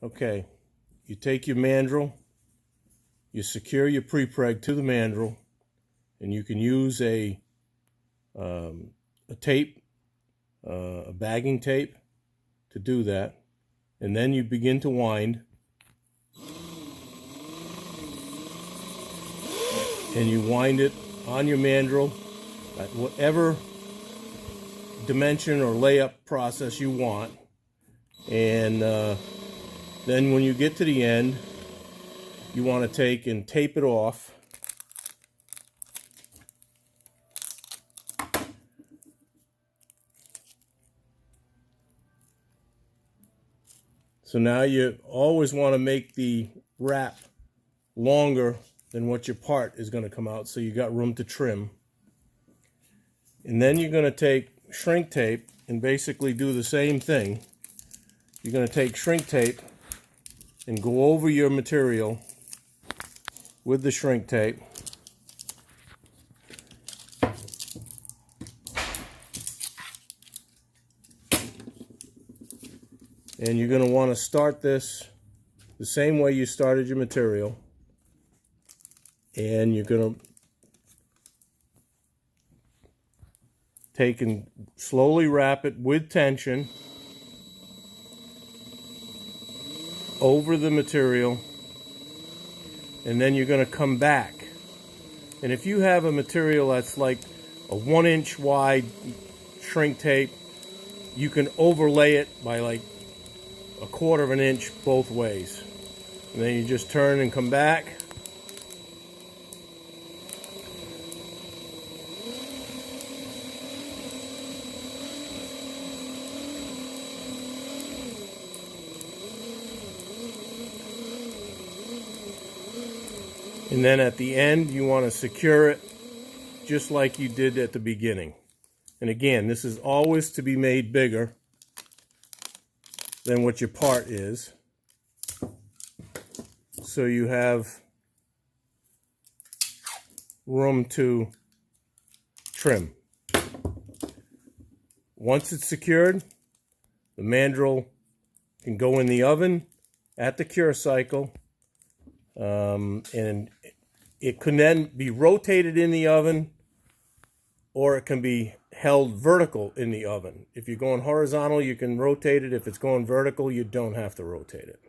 Okay, you take your mandrel, you secure your pre-preg to the mandrel, and you can use a tape, a bagging tape to do that. And then you begin to wind. And you wind it on your mandrel at whatever dimension or layup process you want. And then when you get to the end, you want to take and tape it off. So now you always want to make the wrap longer than what your part is going to come out, so you got room to trim. And then you're going to take shrink tape and basically do the same thing. You're going to take shrink tape and go over your material with the shrink tape. And you're going to want to start this the same way you started your material. And you're going to take and slowly wrap it with tension over the material. And then you're going to come back. And if you have a material that's like a 1-inch wide shrink tape, you can overlay it by like 1/4 of an inch both ways. And then you just turn and come back. And then at the end, you want to secure it just like you did at the beginning. And again, this is always to be made bigger than what your part is, so you have room to trim. Once it's secured, the mandrel can go in the oven at the cure cycle, and it can then be rotated in the oven, or it can be held vertical in the oven. If you're going horizontal, you can rotate it. If it's going vertical, you don't have to rotate it.